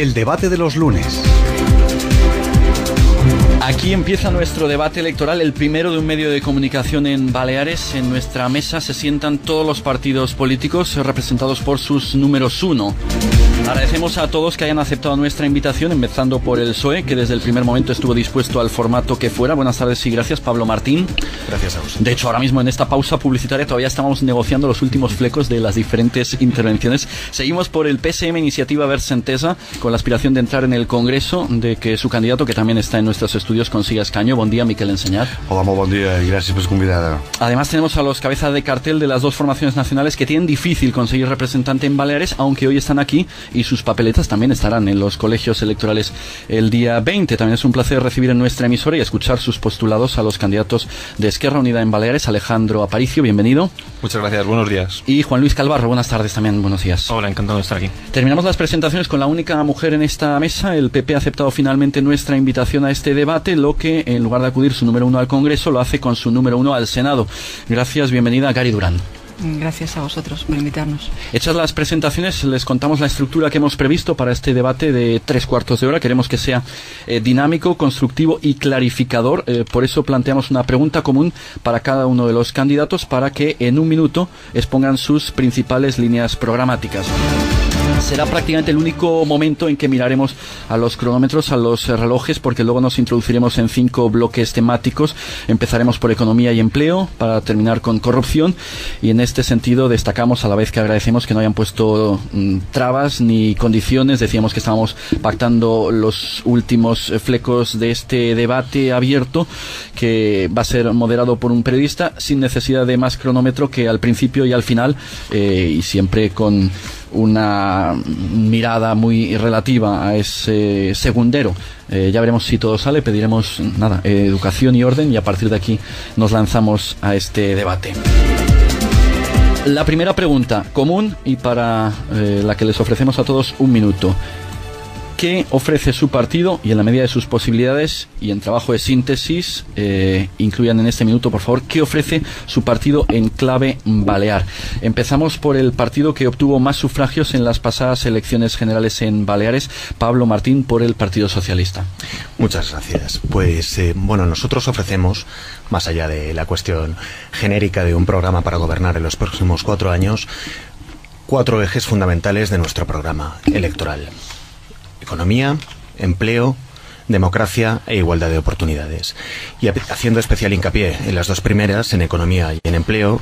El debate de los lunes. Aquí empieza nuestro debate electoral, el primero de un medio de comunicación en Baleares. En nuestra mesa se sientan todos los partidos políticos representados por sus números 1. Agradecemos a todos que hayan aceptado nuestra invitación, empezando por el PSOE, que desde el primer momento estuvo dispuesto al formato que fuera. Buenas tardes y gracias, Pablo Martín. Gracias a vos. De hecho, ahora mismo en esta pausa publicitaria todavía estamos negociando los últimos flecos de las diferentes intervenciones. Seguimos por el PSM Iniciativa Verds Entesa, con la aspiración de entrar en el Congreso, de que su candidato, que también está en nuestros estudios, consiga escaño. Buen día, Miquel Enseñar. Hola, muy buen día y gracias por convidar. Además tenemos a los cabezas de cartel de las dos formaciones nacionales que tienen difícil conseguir representante en Baleares, aunque hoy están aquí y sus papeletas también estarán en los colegios electorales el día 20. También es un placer recibir en nuestra emisora y escuchar sus postulados a los candidatos de Esquerra Unida en Baleares. Alejandro Aparicio, bienvenido. Muchas gracias, buenos días. Y Juan Luis Calvarro, buenas tardes también, buenos días. Hola, encantado de estar aquí. Terminamos las presentaciones con la única mujer en esta mesa. El PP ha aceptado finalmente nuestra invitación a este debate, lo que en lugar de acudir su número 1 al Congreso, lo hace con su número 1 al Senado. Gracias, bienvenida Gary Durán. Gracias a vosotros por invitarnos. Hechas las presentaciones, les contamos la estructura que hemos previsto para este debate de 3/4 de hora. Queremos que sea dinámico, constructivo y clarificador. Por eso planteamos una pregunta común para cada uno de los candidatos para que en un minuto expongan sus principales líneas programáticas. Será prácticamente el único momento en que miraremos a los cronómetros, a los relojes, porque luego nos introduciremos en 5 bloques temáticos. Empezaremos por economía y empleo, para terminar con corrupción, y en este sentido destacamos, a la vez que agradecemos que no hayan puesto trabas ni condiciones. Decíamos que estábamos pactando los últimos flecos de este debate abierto, que va a ser moderado por un periodista, sin necesidad de más cronómetro que al principio y al final, y siempre con una mirada muy relativa a ese segundero. Ya veremos si todo sale. Pediremos educación y orden, y a partir de aquí nos lanzamos a este debate. La primera pregunta, común y para la que les ofrecemos a todos un minuto. ¿Qué ofrece su partido? Y en la medida de sus posibilidades y en trabajo de síntesis, incluyan en este minuto, por favor, ¿qué ofrece su partido en clave balear? Empezamos por el partido que obtuvo más sufragios en las pasadas elecciones generales en Baleares. Pablo Martín, por el Partido Socialista. Muchas gracias. Pues nosotros ofrecemos, más allá de la cuestión genérica de un programa para gobernar en los próximos 4 años, 4 ejes fundamentales de nuestro programa electoral: economía, empleo, democracia e igualdad de oportunidades. Y haciendo especial hincapié en las dos primeras, en economía y en empleo,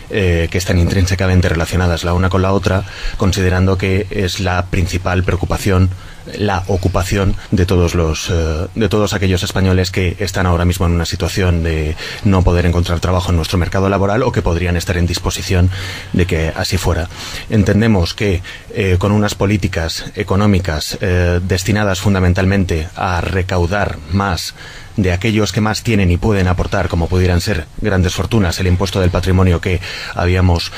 que están intrínsecamente relacionadas la una con la otra, considerando que es la principal preocupación la ocupación de todos aquellos españoles que están ahora mismo en una situación de no poder encontrar trabajo en nuestro mercado laboral, o que podrían estar en disposición de que así fuera. Entendemos que con unas políticas económicas destinadas fundamentalmente a recaudar más de aquellos que más tienen y pueden aportar, como pudieran ser grandes fortunas, el impuesto del patrimonio que hemos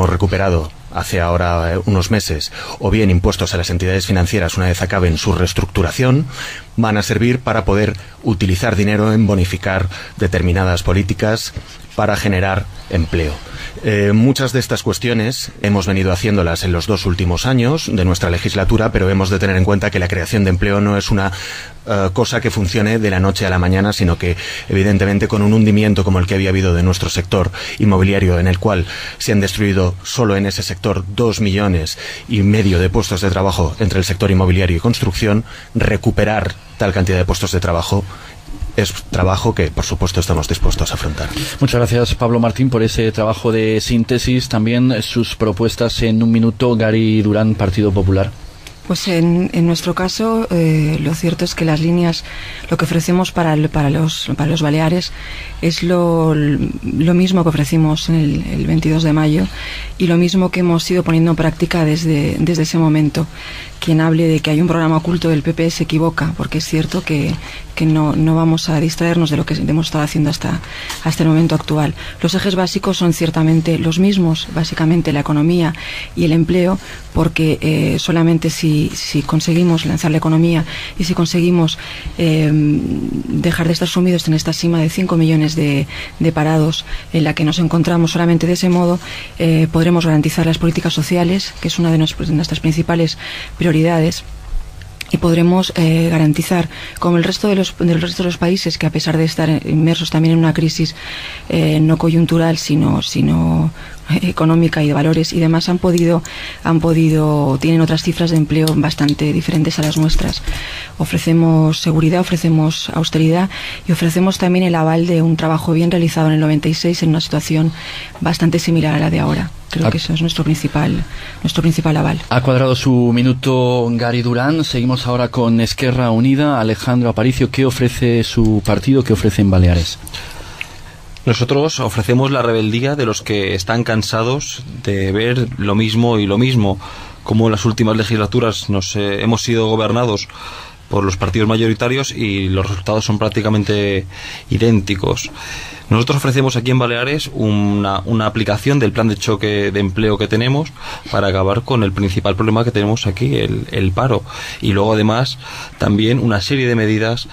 recuperado hace ahora unos meses, o bien impuestos a las entidades financieras una vez acaben su reestructuración, van a servir para poder utilizar dinero en bonificar determinadas políticas para generar empleo. Muchas de estas cuestiones hemos venido haciéndolas en los 2 últimos años de nuestra legislatura, pero hemos de tener en cuenta que la creación de empleo no es una cosa que funcione de la noche a la mañana, sino que evidentemente con un hundimiento como el que había habido de nuestro sector inmobiliario, en el cual se han destruido solo en ese sector 2,5 millones de puestos de trabajo entre el sector inmobiliario y construcción, recuperar tal cantidad de puestos de trabajo es trabajo que, por supuesto, estamos dispuestos a afrontar. Muchas gracias, Pablo Martín, por ese trabajo de síntesis. También sus propuestas en un minuto. Gary Durán, Partido Popular. Pues en nuestro caso, lo cierto es que las líneas, lo que ofrecemos para los Baleares es lo mismo que ofrecimos en el 22 de mayo y lo mismo que hemos ido poniendo en práctica desde ese momento. Quien hable de que hay un programa oculto del PP se equivoca, porque es cierto que no vamos a distraernos de lo que hemos estado haciendo hasta el momento actual. Los ejes básicos son ciertamente los mismos, básicamente la economía y el empleo, porque solamente si si conseguimos lanzar la economía y si conseguimos dejar de estar sumidos en esta cima de 5 millones de parados en la que nos encontramos, solamente de ese modo podremos garantizar las políticas sociales, que es una de nuestras principales prioridades, y podremos garantizar, como el resto de los países, que a pesar de estar inmersos también en una crisis no coyuntural sino económica y de valores y demás, tienen otras cifras de empleo bastante diferentes a las nuestras. Ofrecemos seguridad, ofrecemos austeridad y ofrecemos también el aval de un trabajo bien realizado en el 96 en una situación bastante similar a la de ahora. Creo que eso es nuestro principal aval. Ha cuadrado su minuto Gary Durán. Seguimos ahora con Esquerra Unida. Alejandro Aparicio, ¿qué ofrece su partido? ¿Qué ofrece en Baleares? Nosotros ofrecemos la rebeldía de los que están cansados de ver lo mismo y lo mismo. Como en las últimas legislaturas hemos sido gobernados por los partidos mayoritarios y los resultados son prácticamente idénticos. Nosotros ofrecemos aquí en Baleares una aplicación del plan de choque de empleo que tenemos para acabar con el principal problema que tenemos aquí, el paro. Y luego además también una serie de medidas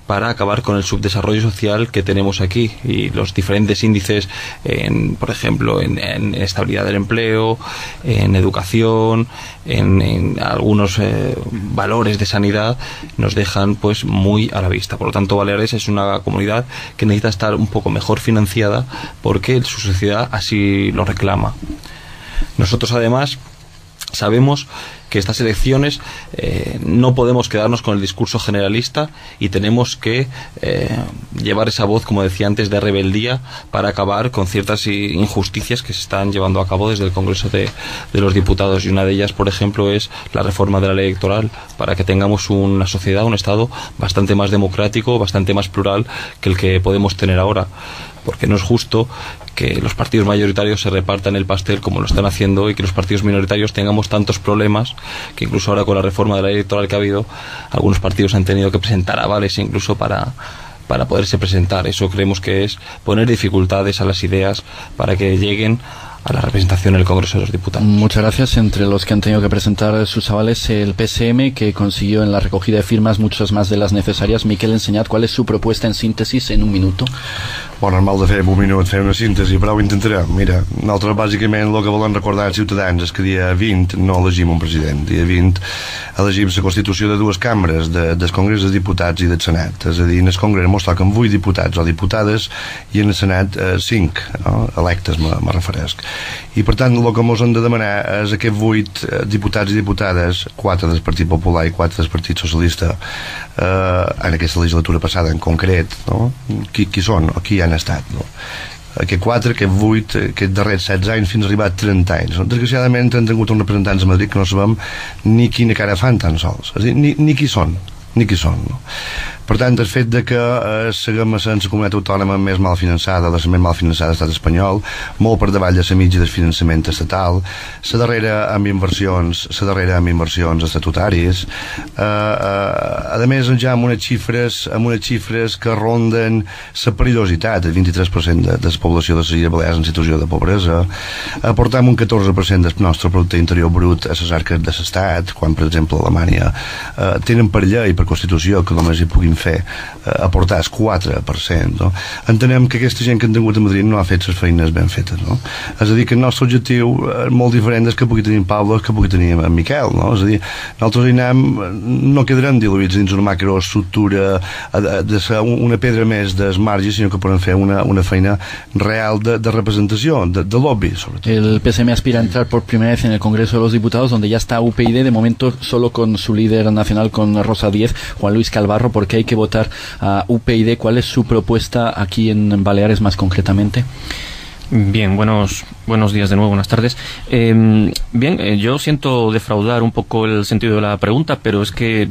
para acabar con el subdesarrollo social que tenemos aquí y los diferentes índices, por ejemplo, en estabilidad del empleo, en educación, en algunos valores de sanidad, nos dejan pues muy a la vista. Por lo tanto, Baleares es una comunidad que necesita estar un poco mejor financiada porque su sociedad así lo reclama. Nosotros además sabemos que estas elecciones no podemos quedarnos con el discurso generalista y tenemos que llevar esa voz, como decía antes, de rebeldía para acabar con ciertas injusticias que se están llevando a cabo desde el Congreso de los Diputados, y una de ellas, por ejemplo, es la reforma de la ley electoral para que tengamos una sociedad, un Estado bastante más democrático, bastante más plural que el que podemos tener ahora, porque no es justo que los partidos mayoritarios se repartan el pastel como lo están haciendo y que los partidos minoritarios tengamos tantos problemas, que incluso ahora con la reforma de la ley electoral que ha habido, algunos partidos han tenido que presentar avales incluso para poderse presentar. Eso creemos que es poner dificultades a las ideas para que lleguen a la representación en el Congreso de los Diputados. Muchas gracias. Entre los que han tenido que presentar sus avales, el PSM, que consiguió en la recogida de firmas muchas más de las necesarias. Miquel Ensenyat, ¿cuál es su propuesta en síntesis en un minuto? Bon, normal de fer en un minut, fer una síntesi, però ho intentaré. Mira, nosaltres bàsicament el que volem recordar als ciutadans és que dia 20 no elegim un president, dia 20 elegim la constitució de dues cambres, del Congrés dels Diputats i del Senat. És a dir, en el Congrés mos toquen 8 diputats o diputades i en el Senat 5 electes, me referesc. I per tant el que mos hem de demanar és aquests 8 diputats i diputades, 4 del Partit Popular i 4 del Partit Socialista, en aquesta legislatura passada en concret, no? Qui són o qui han estat, no? Aquests 4, aquests 8, aquests darrers 16 anys fins a arribar a 30 anys. Desgraciadament han tingut uns representants a Madrid que no sabem ni quina cara fan tan sols, és a dir, ni qui són, no? Per tant, el fet de que seguim sent la comunitat autònoma més mal finançada, la més mal finançada de l'estat espanyol, molt per davall de la mitja del finançament estatal, la darrera amb inversions estatutàries, a més ja amb unes xifres que ronden la perillositat, el 23% de la població de les Illes Balears en situació de pobresa, aportam un 14% del nostre producte interior brut a les arques de l'estat, quan per exemple a Alemanya tenen per llei, per Constitució, que només hi puguin fer aportar el 4%, no? Entenem que aquesta gent que han tingut a Madrid no ha fet les feines ben fetes, no? És a dir, que el nostre objectiu és molt diferent del que pugui tenir en Pablo, que pugui tenir en Miquel, no? És a dir, nosaltres hi anem, no quedarem diluïts dins una macroestructura de ser una pedra més del marge, sinó que podem fer una feina real de representació, de lobby, sobretot. El PSM aspira a entrar por primera vez en el Congreso de los Diputados, donde ya está UPyD, de momento solo con su líder nacional, con Rosa Díez, Juan Luis Calvarro, porque hay que votar a UPyD. ¿Cuál es su propuesta aquí en Baleares más concretamente? Bien, buenos días de nuevo, buenas tardes. Yo siento defraudar un poco el sentido de la pregunta, pero es que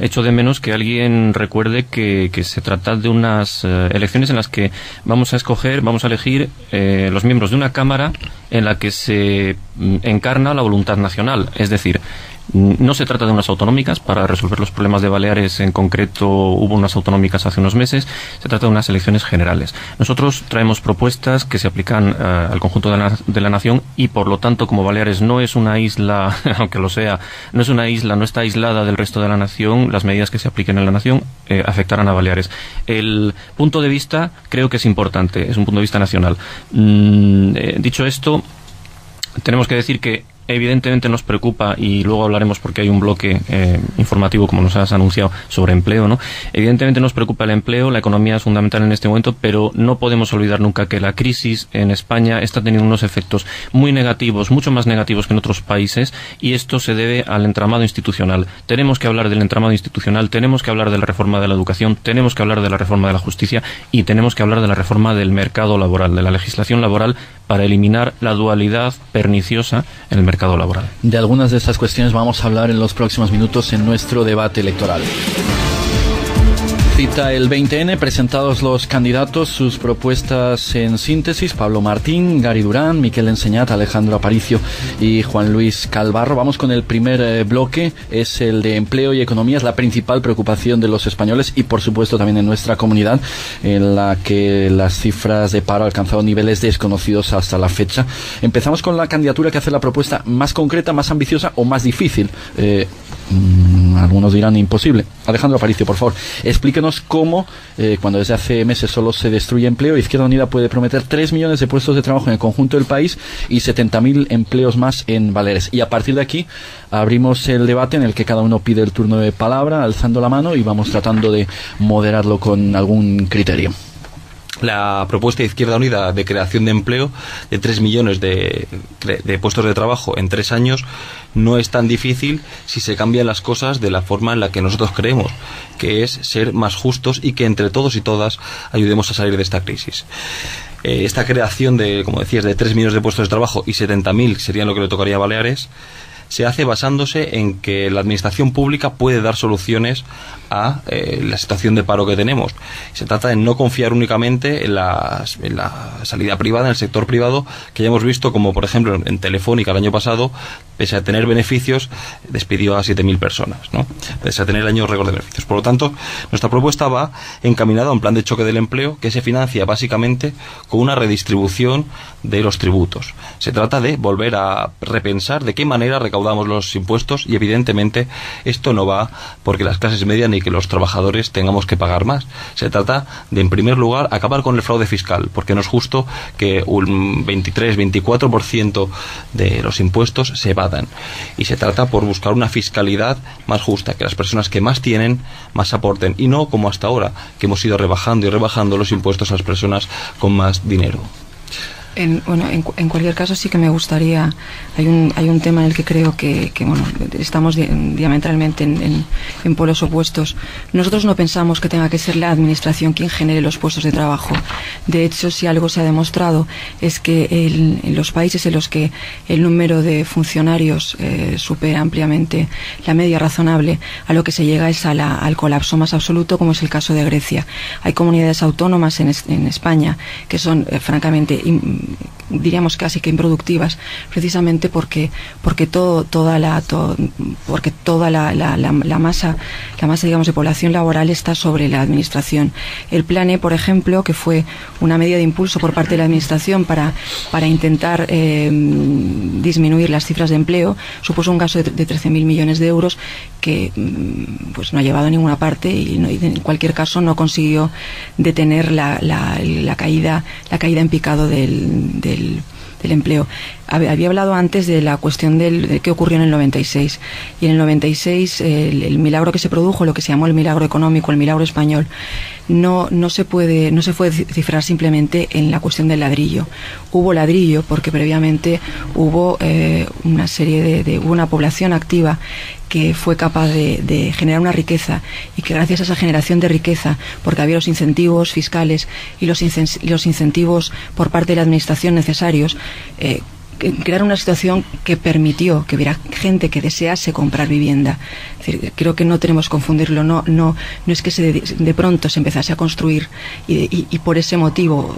echo de menos que alguien recuerde que se trata de unas elecciones en las que vamos a elegir los miembros de una Cámara en la que se encarna la voluntad nacional. Es decir, No se trata de unas autonómicas. Para resolver los problemas de Baleares en concreto hubo unas autonómicas hace unos meses. Se trata de unas elecciones generales. Nosotros traemos propuestas que se aplican al conjunto de la nación y por lo tanto, como Baleares no es una isla, aunque lo sea, no es una isla, no está aislada del resto de la nación, las medidas que se apliquen en la nación afectarán a Baleares. El punto de vista creo que es importante, es un punto de vista nacional. Dicho esto, tenemos que decir que evidentemente nos preocupa, y luego hablaremos porque hay un bloque informativo, como nos has anunciado, sobre empleo, ¿no? Evidentemente nos preocupa el empleo, la economía es fundamental en este momento, pero no podemos olvidar nunca que la crisis en España está teniendo unos efectos muy negativos, mucho más negativos que en otros países, y esto se debe al entramado institucional. Tenemos que hablar del entramado institucional, tenemos que hablar de la reforma de la educación, tenemos que hablar de la reforma de la justicia y tenemos que hablar de la reforma del mercado laboral, de la legislación laboral, para eliminar la dualidad perniciosa en el mercado laboral. De algunas de estas cuestiones vamos a hablar en los próximos minutos en nuestro debate electoral. Cita el 20N, presentados los candidatos, sus propuestas en síntesis: Pablo Martín, Gary Durán, Miquel Enseñat, Alejandro Aparicio y Juan Luis Calvarro. Vamos con el primer bloque, es el de empleo y economía. Es la principal preocupación de los españoles y por supuesto también en nuestra comunidad, en la que las cifras de paro han alcanzado niveles desconocidos hasta la fecha. Empezamos con la candidatura que hace la propuesta más concreta, más ambiciosa o más difícil. Algunos dirán imposible. Alejandro Aparicio, por favor, explíquenos cómo, cuando desde hace meses solo se destruye empleo, Izquierda Unida puede prometer 3 millones de puestos de trabajo en el conjunto del país y 70.000 empleos más en Baleares. Y a partir de aquí abrimos el debate en el que cada uno pide el turno de palabra, alzando la mano, y vamos tratando de moderarlo con algún criterio. La propuesta de Izquierda Unida de creación de empleo de 3 millones de puestos de trabajo en 3 años no es tan difícil si se cambian las cosas de la forma en la que nosotros creemos, que es ser más justos y que entre todos y todas ayudemos a salir de esta crisis. Esta creación de, como decías, de 3 millones de puestos de trabajo y 70.000 serían lo que le tocaría a Baleares, se hace basándose en que la administración pública puede dar soluciones a la situación de paro que tenemos. Se trata de no confiar únicamente en la salida privada, en el sector privado, que ya hemos visto como, por ejemplo, en Telefónica el año pasado, pese a tener beneficios, despidió a 7.000 personas, ¿no? Pese a tener el año récord de beneficios. Por lo tanto, nuestra propuesta va encaminada a un plan de choque del empleo que se financia básicamente con una redistribución de los tributos. Se trata de volver a repensar de qué manera recaudamos los impuestos y, evidentemente, esto no va porque las clases medias ni que los trabajadores tengamos que pagar más. Se trata de, en primer lugar, acabar con el fraude fiscal, porque no es justo que un 23-24% de los impuestos se evadan. Y se trata por buscar una fiscalidad más justa, que las personas que más tienen, más aporten, y no como hasta ahora, que hemos ido rebajando y rebajando los impuestos a las personas con más dinero. En cualquier caso sí que me gustaría, hay un tema en el que creo que estamos diametralmente en polos opuestos. Nosotros no pensamos que tenga que ser la administración quien genere los puestos de trabajo. De hecho, si algo se ha demostrado es que en los países en los que el número de funcionarios supera ampliamente la media razonable, a lo que se llega es al colapso más absoluto, como es el caso de Grecia. Hay comunidades autónomas en España que son francamente diríamos casi que improductivas, precisamente porque toda la masa digamos de población laboral está sobre la administración. El Plan E, por ejemplo, que fue una medida de impulso por parte de la administración para intentar disminuir las cifras de empleo, supuso un gasto de 13.000 millones de euros que pues no ha llevado a ninguna parte y en cualquier caso no consiguió detener la caída en picado del empleo. Había hablado antes de la cuestión de qué ocurrió en el 96, y en el 96 el milagro que se produjo, lo que se llamó el milagro económico, el milagro español, no se puede cifrar simplemente en la cuestión del ladrillo. Hubo ladrillo porque previamente hubo hubo una población activa que fue capaz de generar una riqueza, y que gracias a esa generación de riqueza, porque había los incentivos fiscales y los incentivos por parte de la administración necesarios, crear una situación que permitió que hubiera gente que desease comprar vivienda. Es decir, creo que no tenemos que confundirlo, no es que de pronto se empezase a construir y por ese motivo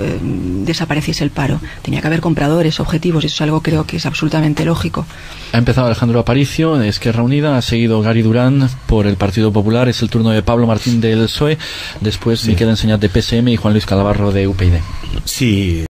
desapareciese el paro. Tenía que haber compradores, objetivos, y eso es algo creo que es absolutamente lógico. Ha empezado Alejandro Aparicio de Esquerra Unida, ha seguido Gary Durán por el Partido Popular, es el turno de Pablo Martín del PSOE, después Miquel Enseñat de PSM y Juan Luis Calavarro de UPyD. Sí.